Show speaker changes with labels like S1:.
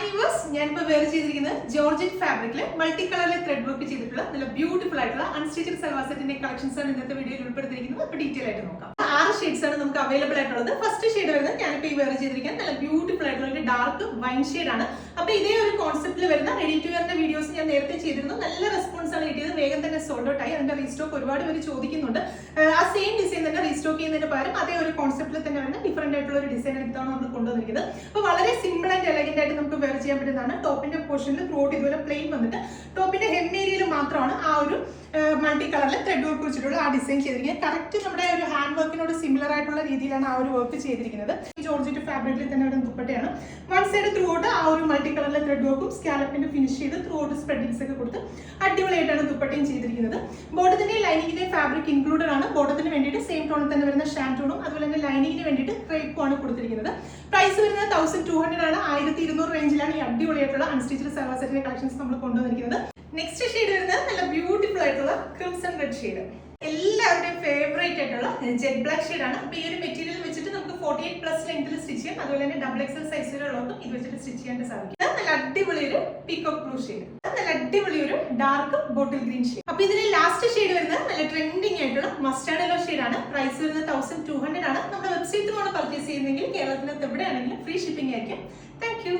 S1: Viewers, ഞാനിപ്പോൾ wear ചെയ്തിരിക്കുന്നത് georgette ഫാബ്രിക്കിൽ മൾട്ടി കളറിൽ ത്രെഡ് വർക്ക് ചെയ്തിട്ടുള്ള നല്ല ബ്യൂട്ടിഫുൾ ആയിട്ടുള്ള അൺസ്റ്റിച്ചഡ് സൽവാർ സെറ്റിന്റെ കളക്ഷൻസ് ആണ് ഇന്നത്തെ വീഡിയോയിൽ ഉൾപ്പെടുത്തിയിരിക്കുന്നത്. അപ്പോൾ ഡീറ്റെയിൽ ആയിട്ട് നോക്കാം. 6 ഷെയ്ഡ്സ് ആണ് നമുക്ക് അവൈലബിൾ ആയിട്ടുള്ളത്. ഫസ്റ്റ് ഷെയ്ഡ് വരുന്നത് ഞാനിപ്പോൾ ഈ വെയർ ചെയ്തിരിക്കുന്നത് നല്ല ബ്യൂട്ടിഫുൾ ആയിട്ടുള്ള ഒരു ഡാർക്ക് വൈൻ ഷെയ്ഡ് ആണ്. അപ്പോൾ ഇതേ ഒരു കോൺസെപ്റ്റിൽ വരുന്ന റെഡി ടു വെയറിന്റെ വീഡിയോസ് ഞാൻ നേരത്തെ ചെയ്തിരുന്നു. നല്ല റെസ്പോൺസ് ആണ് കിട്ടിയത്. വേഗം തന്നെ സോൾഡ് ഔട്ട് ആയി. അതിന്റെ റീസ്റ്റോക്ക് ഒരുപാട് പേര് ചോദിക്കുന്നുണ്ട്. ആ സെയിം ഡിസൈൻ തന്നെ റീസ്റ്റോക്ക് ചെയ്യുന്നതിന് പകരം അതേ ഒരു കോൺസെപ്റ്റിൽ തന്നെ വരുന്ന ഡിഫറെന്റ് ആയിട്ടുള്ള ഒരു ഡിസൈൻ എടുത്താണ് നമ്മൾ കൊണ്ടുവന്നിരിക്കുന്നത്. അപ്പോൾ വളരെ സിമ്പിൾ ആൻഡ് എലഗന്റ് ആയിട്ട് നമുക്ക് വെയർ ചെയ്യാൻ പറ്റുന്നതാണ്. ടോപ്പിന്റെ പോർഷനിൽ ത്രോട്ട് ഇതുപോലെ പ്ലെയിൻ വന്നിട്ട് ടോപ്പിന്റെ ഹെം ഏരിയയിൽ മാത്രമാണ് ആ ഒരു മൾട്ടി കളറിൽ ത്രെഡ് വർക്ക് വെച്ചിട്ടുള്ള ആ ഡിസൈൻ ചെയ്തിരിക്കുന്നത്. കറക്റ്റ് നമ്മുടെ ഒരു ഹാൻഡ് വർക്കിനോട് സിമിലർ ആയിട്ടുള്ള രീതിയിലാണ് ആ ഒരു വർക്ക് ചെയ്തിരിക്കുന്നത്. ജോർജറ്റ് ഫാബ്രിക്കിൽ തന്നെ ഒരു ദുപ്പട്ടയാണ്. വൺ സൈഡ് ത്രൂ ഔട്ട് ആ ഒരു മൾട്ടി കളറിലെ ത്രെഡ് വർക്കും സ്കാലപ്പിന്റെ ഫിനിഷ് ചെയ്ത് ത്രൂ ഔട്ട് സ്പ്രെഡിങ്സ് ഒക്കെ കൊടുത്ത് അടിപൊളിയായിട്ടാണ് ദുപ്പട്ടയും ചെയ്തിരിക്കുന്നത്. ബോട്ടത്തിന്റെ ലൈനിങ്ങിന്റെ ഫാബ്രിക് ഇൻക്ലൂഡഡ് ആണ്. ബോട്ടത്തിന് വേണ്ടിയിട്ട് സെയിം ടോണിൽ തന്നെ വരുന്ന ഷാൻറ്റോണും അതുപോലെ തന്നെ ലൈനിങ്ങിന് വേണ്ടിയിട്ട് ക്രേപ്പും ആണ് കൊടുത്തിരിക്കുന്നത്. പ്രൈസ് വരുന്നത് 1200 ആണ്. 1200 റേഞ്ചിലാണ് ഈ അടിപൊളിയായിട്ടുള്ള അൺസ്റ്റിച്ചഡ് സൽവാർ സെറ്റിന്റെ കളക്ഷൻസ് നമ്മൾ കൊണ്ടുവന്നിരിക്കുന്നത്. നെക്സ്റ്റ് ഷെയ്ഡ് വരുന്നത് നല്ല ബ്യൂട്ടിഫുൾ ആയിട്ടുള്ള ക്രിംസൺ റെഡ് ഷെയ്ഡ്. എല്ലാവരുടെയും ഫേവറേറ്റ് ആയിട്ടുള്ള ജെറ്റ് ബ്ലാക്ക് ഷെയ്ഡ് ആണ്. അപ്പോൾ ഈ ഒരു മെറ്റീരിയൽ വെച്ചിട്ട് നമുക്ക് 48+ ലെങ്ത്തിൽ സ്റ്റിച്ച് ചെയ്യാം. അതുപോലെ തന്നെ XXL സൈസിലുള്ളവർക്കും ഇത് വെച്ചിട്ട് സ്റ്റിച്ച് ചെയ്യാൻ സാധിക്കും. നല്ല അടിപൊളി ഒരു പീകോക്ക് ബ്ലൂ ഷെയ്ഡ്, നല്ല അടിപൊളി ഒരു ഡാർക്ക് ബോട്ടിൽ ഗ്രീൻ ഷെയ്ഡ്. അപ്പോൾ ഇതിൽ ലാസ്റ്റ് ഷെയ്ഡ് വരുന്നത് നല്ല ട്രെൻഡിങ് ആയിട്ടുള്ള മസ്റ്റാർഡ് യെല്ലോ ഷെയ്ഡ് ആണ്. പ്രൈസ് വരുന്നത് 1200 ആണ്. നമ്മുടെ വെബ്സൈറ്റിലാണ് പർച്ചേസ് ചെയ്യുന്നതെങ്കിൽ കേരളത്തിൽ എവിടെയാണെങ്കിലും ഫ്രീ ഷിപ്പിംഗ് ആയിരിക്കും. Thank you.